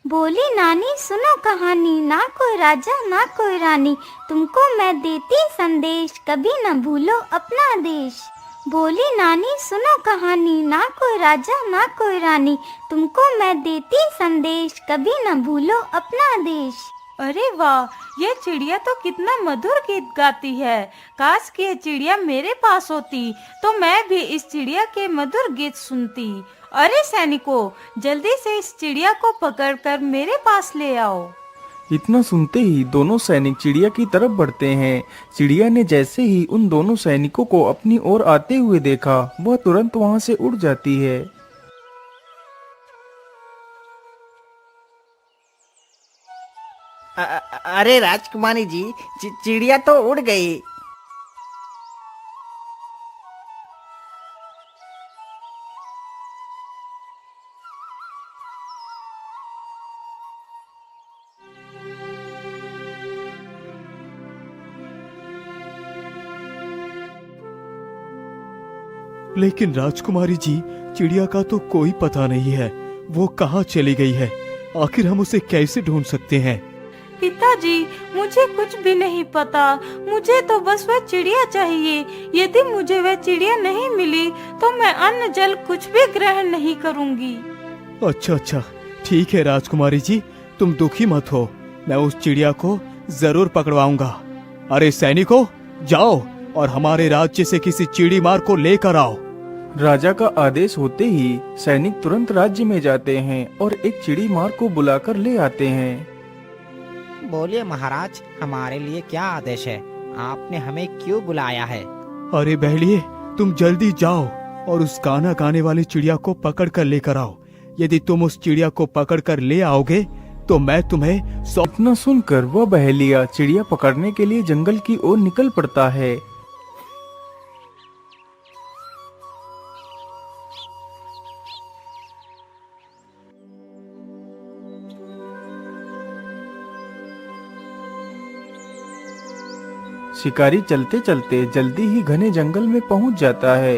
बोली नानी सुनो कहानी, ना कोई राजा ना कोई रानी, तुमको मैं देती संदेश, कभी न भूलो अपना देश। बोली नानी सुनो कहानी, ना कोई राजा ना कोई रानी, तुमको मैं देती संदेश, कभी न भूलो अपना देश। अरे वाह, ये चिड़िया तो कितना मधुर गीत गाती है। काश कि ये चिड़िया मेरे पास होती तो मैं भी इस चिड़िया के मधुर गीत सुनती। अरे सैनिकों, जल्दी से इस चिड़िया को पकड़कर मेरे पास ले आओ। इतना सुनते ही दोनों सैनिक चिड़िया की तरफ बढ़ते हैं। चिड़िया ने जैसे ही उन दोनों सैनिकों को अपनी ओर आते हुए देखा, वह तुरंत वहां से उड़ जाती है। अरे राजकुमारी जी, चिड़िया तो उड़ गई। लेकिन राजकुमारी जी, चिड़िया का तो कोई पता नहीं है। वो कहाँ चली गई है? आखिर हम उसे कैसे ढूंढ सकते हैं? पिताजी, मुझे कुछ भी नहीं पता। मुझे तो बस वह चिड़िया चाहिए। यदि मुझे वह चिड़िया नहीं मिली तो मैं अन्न जल कुछ भी ग्रहण नहीं करूंगी। अच्छा, ठीक है राजकुमारी जी, तुम दुखी मत हो। मैं उस चिड़िया को जरूर पकड़वाऊंगा। अरे सैनिकों, जाओ और हमारे राज्य से किसी चिड़ी मार को लेकर आओ। राजा का आदेश होते ही सैनिक तुरंत राज्य में जाते हैं और एक चिड़ी मार को बुलाकर ले आते हैं। बोलिए महाराज, हमारे लिए क्या आदेश है? आपने हमें क्यों बुलाया है? अरे बहलिए, तुम जल्दी जाओ और उस गाना गाने वाली चिड़िया को पकड़ कर लेकर आओ। यदि तुम उस चिड़िया को पकड़ कर ले आओगे तो मैं तुम्हें इतना सुनकर वह बहेलिया चिड़िया पकड़ने के लिए जंगल की ओर निकल पड़ता है। शिकारी चलते चलते जल्दी ही घने जंगल में पहुंच जाता है।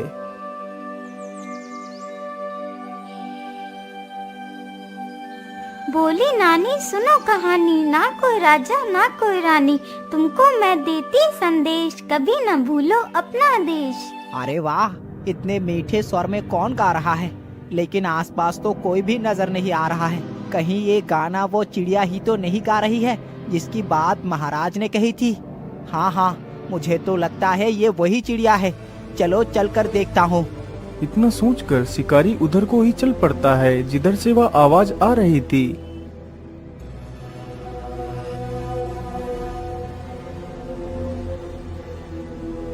बोली नानी सुनो कहानी, ना कोई राजा ना कोई रानी, तुमको मैं देती संदेश, कभी न भूलो अपना देश। अरे वाह, इतने मीठे स्वर में कौन गा रहा है? लेकिन आसपास तो कोई भी नजर नहीं आ रहा है। कहीं ये गाना वो चिड़िया ही तो नहीं गा रही है जिसकी बात महाराज ने कही थी? हाँ, मुझे तो लगता है ये वही चिड़िया है। चलो चलकर देखता हूँ। इतना सोचकर शिकारी उधर को ही चल पड़ता है जिधर से वह आवाज आ रही थी।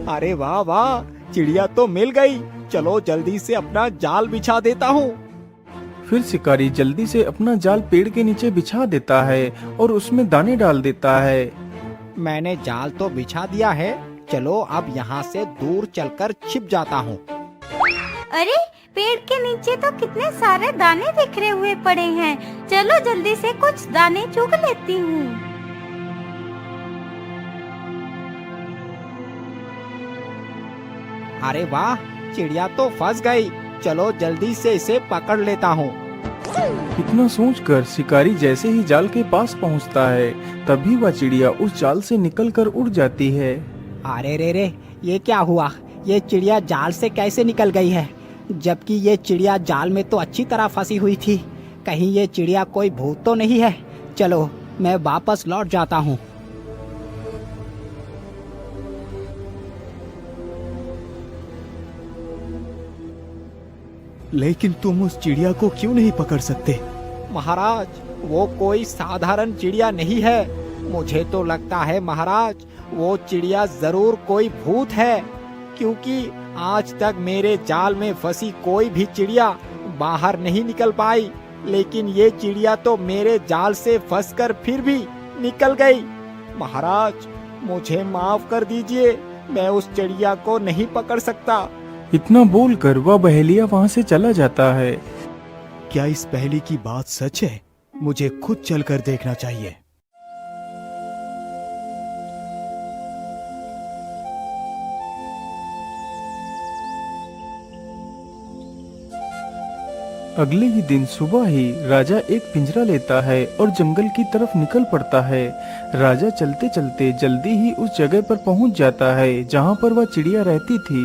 अरे वाह वाह, चिड़िया तो मिल गई। चलो जल्दी से अपना जाल बिछा देता हूँ। फिर शिकारी जल्दी से अपना जाल पेड़ के नीचे बिछा देता है और उसमें दाने डाल देता है। मैंने जाल तो बिछा दिया है, चलो अब यहाँ से दूर चलकर छिप जाता हूँ। अरे पेड़ के नीचे तो कितने सारे दाने बिखरे हुए पड़े हैं। चलो जल्दी से कुछ दाने चुग लेती हूँ। अरे वाह, चिड़िया तो फंस गई। चलो जल्दी से इसे पकड़ लेता हूँ। इतना सोचकर शिकारी जैसे ही जाल के पास पहुंचता है, तभी वह चिड़िया उस जाल से निकलकर उड़ जाती है। अरे रे, ये क्या हुआ? ये चिड़िया जाल से कैसे निकल गई है? जबकि ये चिड़िया जाल में तो अच्छी तरह फंसी हुई थी। कहीं ये चिड़िया कोई भूत तो नहीं है? चलो मैं वापस लौट जाता हूँ। लेकिन तुम उस चिड़िया को क्यों नहीं पकड़ सकते? महाराज, वो कोई साधारण चिड़िया नहीं है। मुझे तो लगता है महाराज, वो चिड़िया जरूर कोई भूत है, क्योंकि आज तक मेरे जाल में फंसी कोई भी चिड़िया बाहर नहीं निकल पाई। लेकिन ये चिड़िया तो मेरे जाल से फंसकर फिर भी निकल गई। महाराज, मुझे माफ कर दीजिए, मैं उस चिड़िया को नहीं पकड़ सकता। इतना बोलकर वह बहेलिया वहां से चला जाता है। क्या इस पहेली की बात सच है? मुझे खुद चलकर देखना चाहिए। अगले ही दिन सुबह ही राजा एक पिंजरा लेता है और जंगल की तरफ निकल पड़ता है। राजा चलते चलते जल्दी ही उस जगह पर पहुंच जाता है जहां पर वह चिड़िया रहती थी।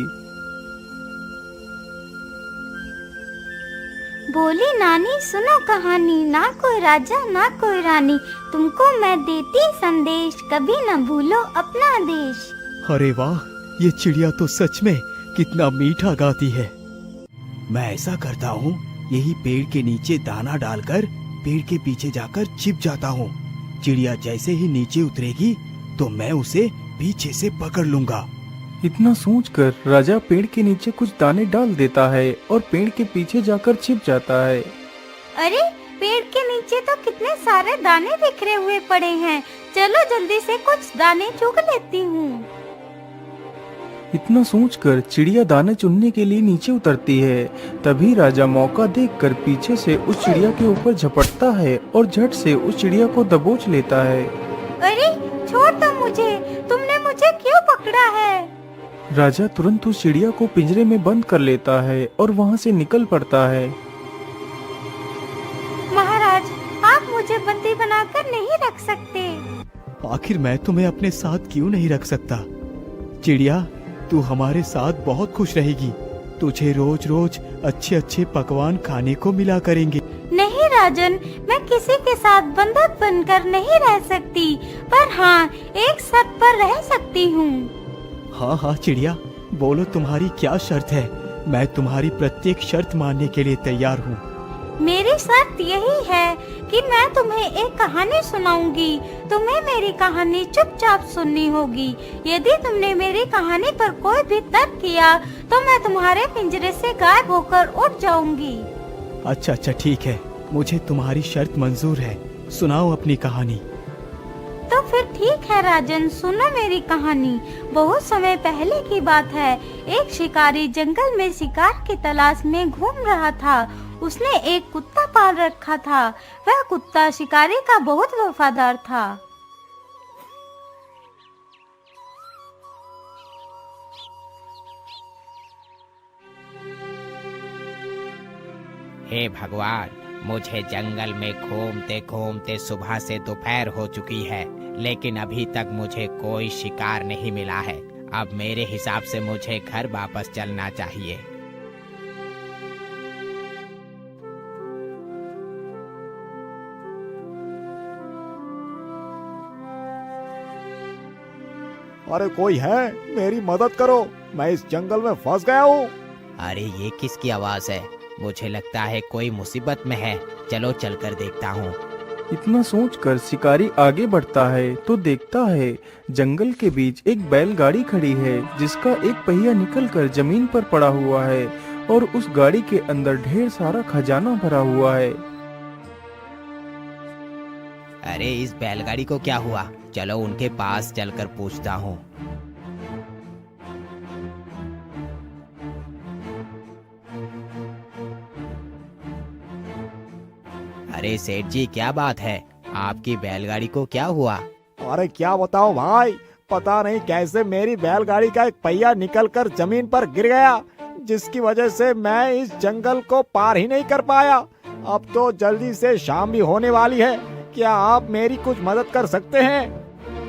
बोली नानी सुनो कहानी, ना कोई राजा ना कोई रानी, तुमको मैं देती संदेश, कभी न भूलो अपना देश। अरे वाह, ये चिड़िया तो सच में कितना मीठा गाती है। मैं ऐसा करता हूँ, यही पेड़ के नीचे दाना डालकर पेड़ के पीछे जाकर छिप जाता हूँ। चिड़िया जैसे ही नीचे उतरेगी तो मैं उसे पीछे से पकड़ लूंगा। इतना सोचकर राजा पेड़ के नीचे कुछ दाने डाल देता है और पेड़ के पीछे जाकर छिप जाता है। अरे पेड़ के नीचे तो कितने सारे दाने बिखरे हुए पड़े हैं, चलो जल्दी से कुछ दाने चुग लेती हूँ। इतना सोचकर चिड़िया दाने चुनने के लिए नीचे उतरती है। तभी राजा मौका देखकर पीछे से उस चिड़िया के ऊपर झपटता है और झट से उस चिड़िया को दबोच लेता है। अरे छोड़ दो मुझे, तुमने मुझे क्यों पकड़ा है? राजा तुरंत उस चिड़िया को पिंजरे में बंद कर लेता है और वहाँ से निकल पड़ता है। महाराज, आप मुझे बंदी बनाकर नहीं रख सकते। आखिर मैं तुम्हें अपने साथ क्यों नहीं रख सकता? चिड़िया, तू हमारे साथ बहुत खुश रहेगी। तुझे रोज रोज अच्छे अच्छे पकवान खाने को मिला करेंगे। नहीं राजन, मैं किसी के साथ बंधक बनकर नहीं रह सकती, पर हाँ एक शर्त पर रह सकती हूँ। हाँ हाँ चिड़िया, बोलो तुम्हारी क्या शर्त है? मैं तुम्हारी प्रत्येक शर्त मानने के लिए तैयार हूँ। मेरी शर्त यही है कि मैं तुम्हें एक कहानी सुनाऊंगी। तुम्हें मेरी कहानी चुपचाप सुननी होगी। यदि तुमने मेरी कहानी पर कोई भी तर्क किया तो मैं तुम्हारे पिंजरे से गायब होकर उड़ जाऊंगी। अच्छा अच्छा ठीक है, मुझे तुम्हारी शर्त मंजूर है। सुनाओ अपनी कहानी। तो फिर ठीक है राजन, सुनो मेरी कहानी। बहुत समय पहले की बात है। एक शिकारी जंगल में शिकार की तलाश में घूम रहा था। उसने एक कुत्ता पाल रखा था। वह कुत्ता शिकारी का बहुत वफादार था। हे भगवान, मुझे जंगल में घूमते घूमते सुबह से दोपहर हो चुकी है, लेकिन अभी तक मुझे कोई शिकार नहीं मिला है। अब मेरे हिसाब से मुझे घर वापस चलना चाहिए। अरे कोई है, मेरी मदद करो, मैं इस जंगल में फंस गया हूँ। अरे ये किसकी आवाज है? मुझे लगता है कोई मुसीबत में है। चलो चलकर देखता हूँ। इतना सोचकर शिकारी आगे बढ़ता है तो देखता है जंगल के बीच एक बैलगाड़ी खड़ी है जिसका एक पहिया निकलकर जमीन पर पड़ा हुआ है और उस गाड़ी के अंदर ढेर सारा खजाना भरा हुआ है। अरे इस बैलगाड़ी को क्या हुआ? चलो उनके पास चलकर पूछता हूँ। अरे सेठ जी, क्या बात है? आपकी बैलगाड़ी को क्या हुआ? अरे क्या बताओ भाई, पता नहीं कैसे मेरी बैलगाड़ी का एक पहिया निकलकर जमीन पर गिर गया, जिसकी वजह से मैं इस जंगल को पार ही नहीं कर पाया। अब तो जल्दी से शाम भी होने वाली है। क्या आप मेरी कुछ मदद कर सकते हैं?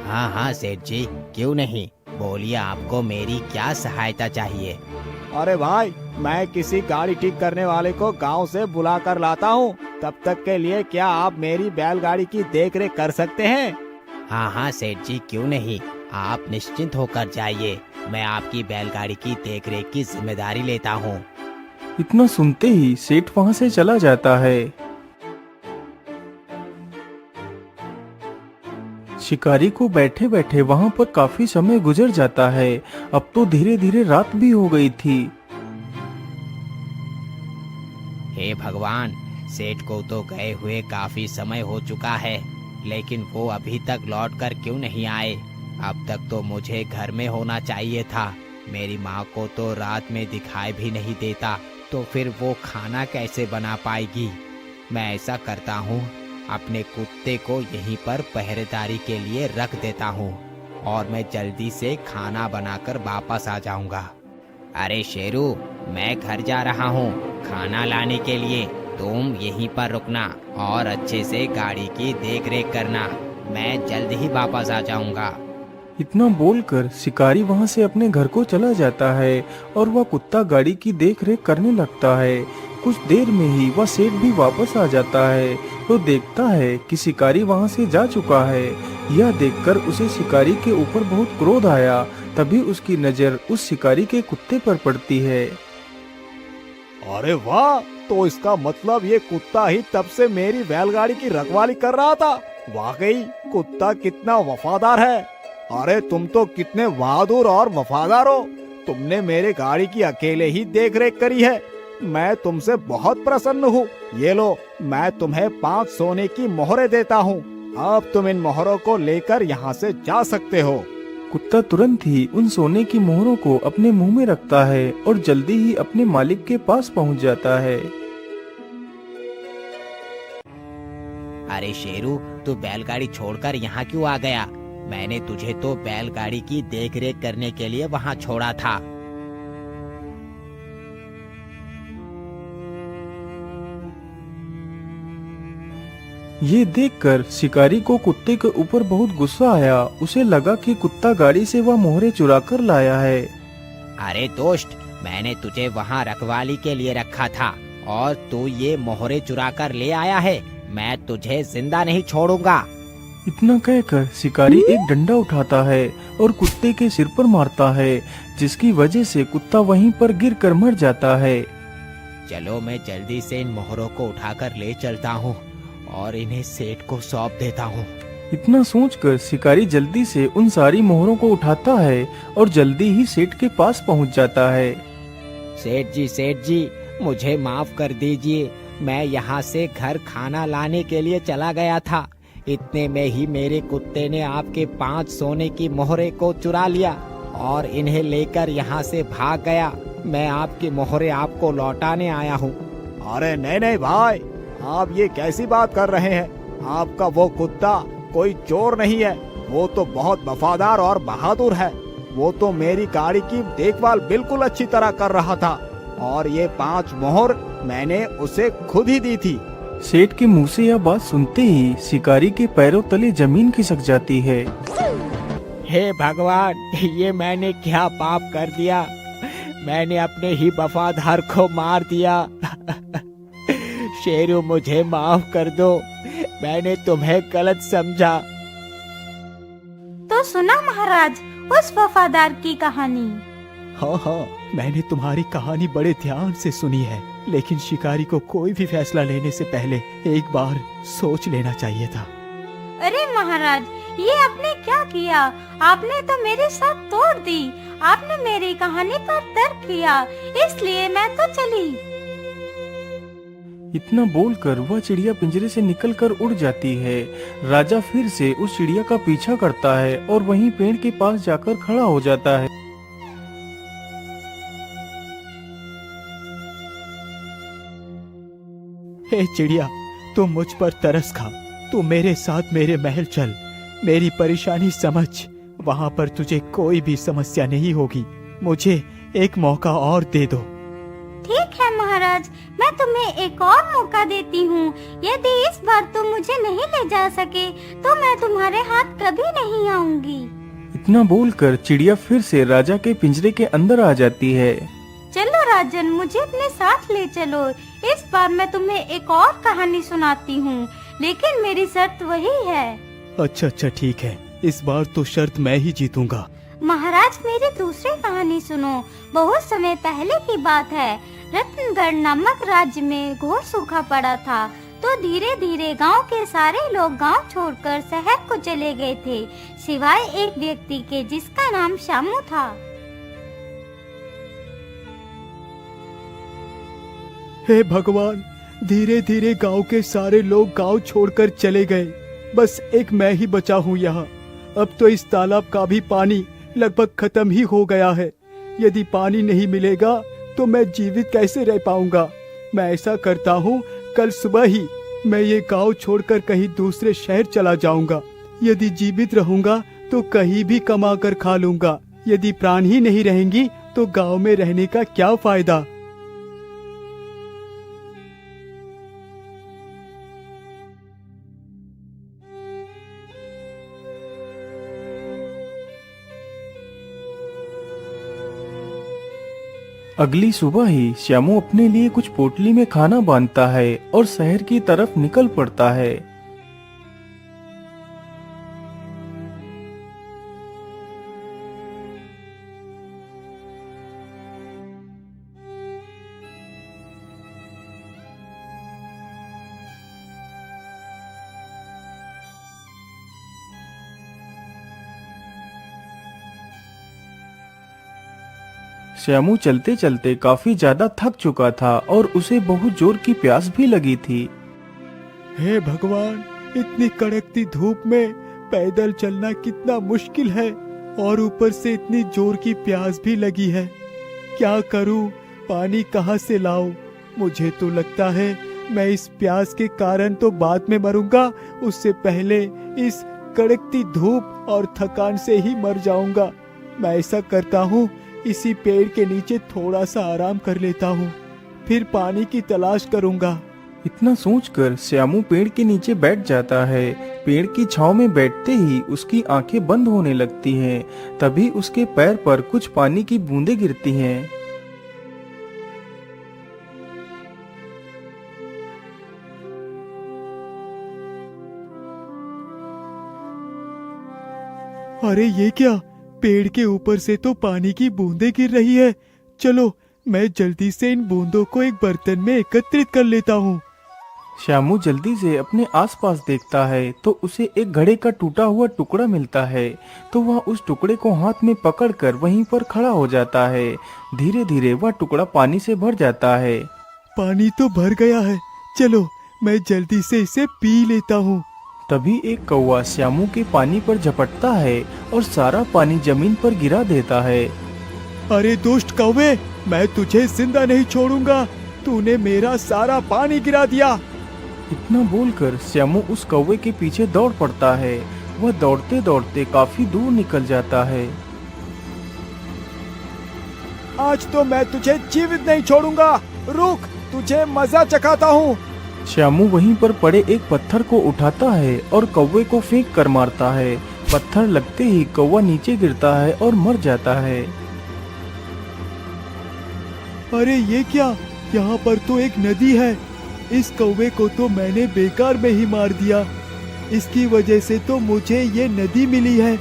हाँ हाँ सेठ जी, क्यों नहीं, बोलिए आपको मेरी क्या सहायता चाहिए? अरे भाई, मैं किसी गाड़ी ठीक करने वाले को गांव से बुला कर लाता हूँ। तब तक के लिए क्या आप मेरी बैलगाड़ी की देखरेख कर सकते हैं? हाँ हाँ सेठ जी, क्यों नहीं, आप निश्चिंत होकर जाइए। मैं आपकी बैलगाड़ी की देखरेख की जिम्मेदारी लेता हूँ। इतना सुनते ही सेठ वहाँ से चला जाता है। शिकारी को बैठे बैठे वहाँ पर काफी समय गुजर जाता है। अब तो धीरे धीरे रात भी हो गई थी। हे भगवान, सेठ को तो गए हुए काफी समय हो चुका है, लेकिन वो अभी तक लौट कर क्यों नहीं आए? अब तक तो मुझे घर में होना चाहिए था। मेरी माँ को तो रात में दिखाई भी नहीं देता, तो फिर वो खाना कैसे बना पाएगी? मैं ऐसा करता हूँ, अपने कुत्ते को यहीं पर पहरेदारी के लिए रख देता हूँ और मैं जल्दी से खाना बनाकर वापस आ जाऊंगा। अरे शेरू, मैं घर जा रहा हूँ खाना लाने के लिए। तुम यहीं पर रुकना और अच्छे से गाड़ी की देखरेख करना। मैं जल्द ही वापस आ जाऊंगा। इतना बोलकर शिकारी वहां से अपने घर को चला जाता है और वह कुत्ता गाड़ी की देखरेख करने लगता है। कुछ देर में ही वह सेठ भी वापस आ जाता है तो देखता है कि शिकारी वहां से जा चुका है। यह देखकर उसे शिकारी के ऊपर बहुत क्रोध आया। तभी उसकी नजर उस शिकारी के कुत्ते पर पड़ती है। अरे वाह, तो इसका मतलब ये कुत्ता ही तब से मेरी बैलगाड़ी की रखवाली कर रहा था। वाकई कुत्ता कितना वफादार है। अरे तुम तो कितने बहादुर और वफादार हो। तुमने मेरे गाड़ी की अकेले ही देखरेख करी है। मैं तुमसे बहुत प्रसन्न हूँ। ये लो, मैं तुम्हें 5 सोने की मोहरें देता हूँ। अब तुम इन मोहरों को लेकर यहाँ से जा सकते हो। कुत्ता तुरंत ही उन सोने की मोहरों को अपने मुंह में रखता है और जल्दी ही अपने मालिक के पास पहुंच जाता है। अरे शेरू, तू बैलगाड़ी छोड़कर यहाँ क्यों आ गया? मैंने तुझे तो बैलगाड़ी की देखरेख करने के लिए वहाँ छोड़ा था। ये देखकर शिकारी को कुत्ते के ऊपर बहुत गुस्सा आया। उसे लगा कि कुत्ता गाड़ी से वह मोहरे चुरा कर लाया है। अरे दोस्त, मैंने तुझे वहाँ रखवाली के लिए रखा था और तू ये मोहरे चुरा कर ले आया है। मैं तुझे जिंदा नहीं छोड़ूंगा। इतना कहकर शिकारी एक डंडा उठाता है और कुत्ते के सिर पर मारता है, जिसकी वजह से कुत्ता वहीं पर गिरकर मर जाता है। चलो, मैं जल्दी से इन मोहरों को उठाकर ले चलता हूँ और इन्हें सेठ को सौंप देता हूँ। इतना सोचकर शिकारी जल्दी से उन सारी मोहरों को उठाता है और जल्दी ही सेठ के पास पहुँच जाता है। सेठ जी, मुझे माफ कर दीजिए। मैं यहाँ से घर खाना लाने के लिए चला गया था। इतने में ही मेरे कुत्ते ने आपके 5 सोने की मोहरे को चुरा लिया और इन्हें लेकर यहाँ से भाग गया। मैं आपकी मोहरे आपको लौटाने आया हूँ। अरे नहीं भाई, आप ये कैसी बात कर रहे हैं? आपका वो कुत्ता कोई चोर नहीं है। वो तो बहुत वफादार और बहादुर है। वो तो मेरी गाड़ी की देखभाल बिल्कुल अच्छी तरह कर रहा था और ये 5 मोहर मैंने उसे खुद ही दी थी। सेठ के मुंह से यह बात सुनते ही शिकारी के पैरों तले जमीन खिसक जाती है। हे भगवान, ये मैंने क्या पाप कर दिया? मैंने अपने ही वफादार को मार दिया। शेरू, मुझे माफ कर दो। मैंने तुम्हें गलत समझा। तो सुना महाराज उस वफादार की कहानी। हाँ, मैंने तुम्हारी कहानी बड़े ध्यान से सुनी है, लेकिन शिकारी को कोई भी फैसला लेने से पहले एक बार सोच लेना चाहिए था। अरे महाराज, ये आपने क्या किया? आपने तो मेरी साथ तोड़ दी। आपने मेरी कहानी पर तर्क किया, इसलिए मैं तो चली। इतना बोलकर वह चिड़िया पिंजरे से निकलकर उड़ जाती है। राजा फिर से उस चिड़िया का पीछा करता है और वहीं पेड़ के पास जाकर खड़ा हो जाता है। हे चिड़िया, तू मुझ पर तरस खा। तू मेरे साथ मेरे महल चल, मेरी परेशानी समझ। वहाँ पर तुझे कोई भी समस्या नहीं होगी। मुझे एक मौका और दे दो। ठीक है महाराज, मैं तुम्हें एक और मौका देती हूँ। यदि इस बार तुम मुझे नहीं ले जा सके तो मैं तुम्हारे हाथ कभी नहीं आऊंगी। इतना बोलकर चिड़िया फिर से राजा के पिंजरे के अंदर आ जाती है। चलो राजन, मुझे अपने साथ ले चलो। इस बार मैं तुम्हें एक और कहानी सुनाती हूँ, लेकिन मेरी शर्त वही है। अच्छा, ठीक है। इस बार तो शर्त मैं ही जीतूंगा। महाराज, मेरी दूसरी कहानी सुनो। बहुत समय पहले की बात है। रत्नगढ़ नामक राज्य में घोर सूखा पड़ा था, तो धीरे धीरे गांव के सारे लोग गांव छोड़कर शहर को चले गए थे, सिवाय एक व्यक्ति के जिसका नाम शामू था। हे भगवान, धीरे धीरे गांव के सारे लोग गांव छोड़कर चले गए। बस एक मैं ही बचा हूँ यहाँ। अब तो इस तालाब का भी पानी लगभग खत्म ही हो गया है। यदि पानी नहीं मिलेगा तो मैं जीवित कैसे रह पाऊंगा? मैं ऐसा करता हूँ, कल सुबह ही मैं ये गांव छोड़कर कहीं दूसरे शहर चला जाऊंगा। यदि जीवित रहूंगा तो कहीं भी कमा कर खा लूंगा। यदि प्राण ही नहीं रहेंगी तो गांव में रहने का क्या फायदा? अगली सुबह ही श्यामू अपने लिए कुछ पोटली में खाना बांधता है और शहर की तरफ निकल पड़ता है। श्यामू चलते चलते काफी ज्यादा थक चुका था और उसे बहुत जोर की प्यास भी लगी थी। हे भगवान, इतनी कड़कती धूप में पैदल चलना कितना मुश्किल है और ऊपर से इतनी जोर की प्यास भी लगी है। क्या करूं? पानी कहां से लाऊं? मुझे तो लगता है मैं इस प्यास के कारण तो बाद में मरूंगा, उससे पहले इस कड़कती धूप और थकान से ही मर जाऊंगा। मैं ऐसा करता हूँ, इसी पेड़ के नीचे थोड़ा सा आराम कर लेता हूँ, फिर पानी की तलाश करूंगा। इतना सोचकर श्यामू पेड़ के नीचे बैठ जाता है। पेड़ की छांव में बैठते ही उसकी आंखें बंद होने लगती हैं। तभी उसके पैर पर कुछ पानी की बूंदें गिरती हैं। अरे ये क्या? पेड़ के ऊपर से तो पानी की बूंदें गिर रही है। चलो, मैं जल्दी से इन बूंदों को एक बर्तन में एकत्रित कर लेता हूँ। श्यामू जल्दी से अपने आसपास देखता है तो उसे एक घड़े का टूटा हुआ टुकड़ा मिलता है। तो वह उस टुकड़े को हाथ में पकड़कर वहीं पर खड़ा हो जाता है। धीरे धीरे वह टुकड़ा पानी से भर जाता है। पानी तो भर गया है, चलो मैं जल्दी से इसे पी लेता हूँ। तभी एक कौवा श्यामू के पानी पर झपटता है और सारा पानी जमीन पर गिरा देता है। अरे दुष्ट कौवे, मैं तुझे जिंदा नहीं छोड़ूंगा। तूने मेरा सारा पानी गिरा दिया। इतना बोलकर श्यामू उस कौवे के पीछे दौड़ पड़ता है। वह दौड़ते दौड़ते काफी दूर निकल जाता है। आज तो मैं तुझे जीवित नहीं छोड़ूंगा। रुक, तुझे मजा चखाता हूँ। श्यामू वहीं पर पड़े एक पत्थर को उठाता है और कौवे को फेंक कर मारता है। पत्थर लगते ही कौवा नीचे गिरता है और मर जाता है। अरे ये क्या? यहाँ पर तो एक नदी है। इस कौवे को तो मैंने बेकार में ही मार दिया। इसकी वजह से तो मुझे ये नदी मिली है।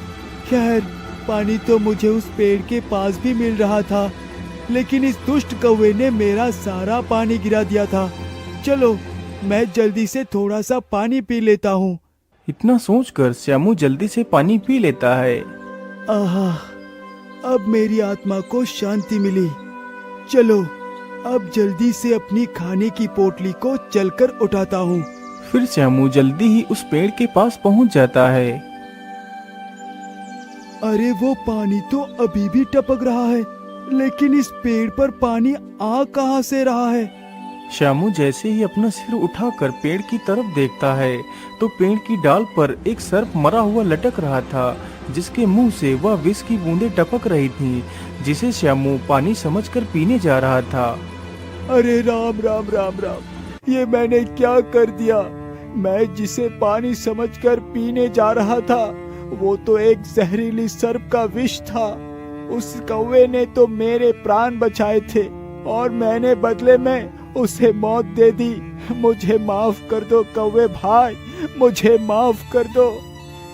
खैर, पानी तो मुझे उस पेड़ के पास भी मिल रहा था, लेकिन इस दुष्ट कौवे ने मेरा सारा पानी गिरा दिया था। चलो, मैं जल्दी से थोड़ा सा पानी पी लेता हूँ। इतना सोचकर श्यामू जल्दी से पानी पी लेता है। आहा, अब मेरी आत्मा को शांति मिली। चलो, अब जल्दी से अपनी खाने की पोटली को चलकर उठाता हूँ। फिर श्यामू जल्दी ही उस पेड़ के पास पहुँच जाता है। अरे वो पानी तो अभी भी टपक रहा है, लेकिन इस पेड़ पर पानी आ कहाँ से रहा है? श्यामू जैसे ही अपना सिर उठाकर पेड़ की तरफ देखता है तो पेड़ की डाल पर एक सर्प मरा हुआ लटक रहा था, जिसके मुंह से वह विष की बूंदें टपक रही थीं, जिसे श्यामू पानी समझकर पीने जा रहा था। अरे राम राम राम राम, ये मैंने क्या कर दिया? मैं जिसे पानी समझकर पीने जा रहा था, वो तो एक जहरीली सर्प का विष था। उस कौवे ने तो मेरे प्राण बचाए थे और मैंने बदले में उसे मौत दे दी। मुझे माफ कर दो कौवे भाई, मुझे माफ कर दो।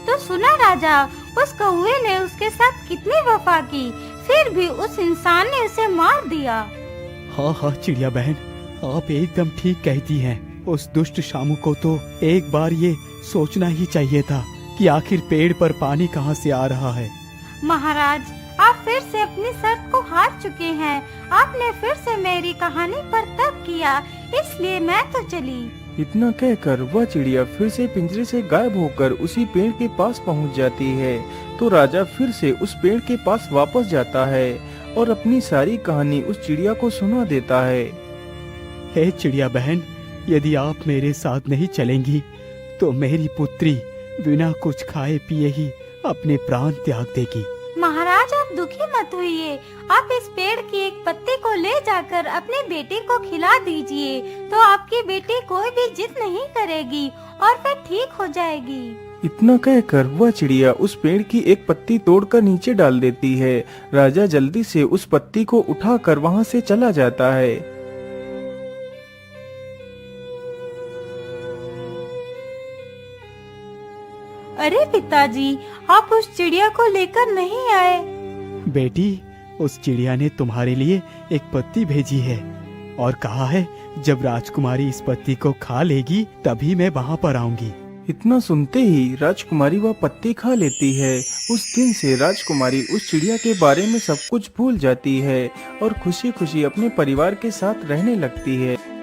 तो सुना राजा, उस कौवे ने उसके साथ कितनी वफा की, फिर भी उस इंसान ने उसे मार दिया। हाँ हाँ चिड़िया बहन, आप एकदम ठीक कहती हैं। उस दुष्ट शामू को तो एक बार ये सोचना ही चाहिए था कि आखिर पेड़ पर पानी कहाँ से आ रहा है। महाराज, आप फिर से अपनी शर्त को हार चुके हैं। आपने फिर से मेरी कहानी पर तर्क किया, इसलिए मैं तो चली। इतना कहकर वह चिड़िया फिर से पिंजरे से गायब होकर उसी पेड़ के पास पहुंच जाती है। तो राजा फिर से उस पेड़ के पास वापस जाता है और अपनी सारी कहानी उस चिड़िया को सुना देता है। हे चिड़िया बहन, यदि आप मेरे साथ नहीं चलेंगी तो मेरी पुत्री बिना कुछ खाए पिए ही अपने प्राण त्याग देगी। महाराज, आप दुखी मत होइए। आप इस पेड़ की एक पत्ती को ले जाकर अपने बेटे को खिला दीजिए, तो आपकी बेटी कोई भी जिद नहीं करेगी और फिर ठीक हो जाएगी। इतना कहकर वह चिड़िया उस पेड़ की एक पत्ती तोड़कर नीचे डाल देती है। राजा जल्दी से उस पत्ती को उठाकर वहां से चला जाता है। अरे पिताजी, आप उस चिड़िया को लेकर नहीं आए। बेटी, उस चिड़िया ने तुम्हारे लिए एक पत्ती भेजी है और कहा है जब राजकुमारी इस पत्ती को खा लेगी तभी मैं वहाँ पर आऊंगी। इतना सुनते ही राजकुमारी वह पत्ती खा लेती है। उस दिन से राजकुमारी उस चिड़िया के बारे में सब कुछ भूल जाती है और खुशी खुशी अपने परिवार के साथ रहने लगती है।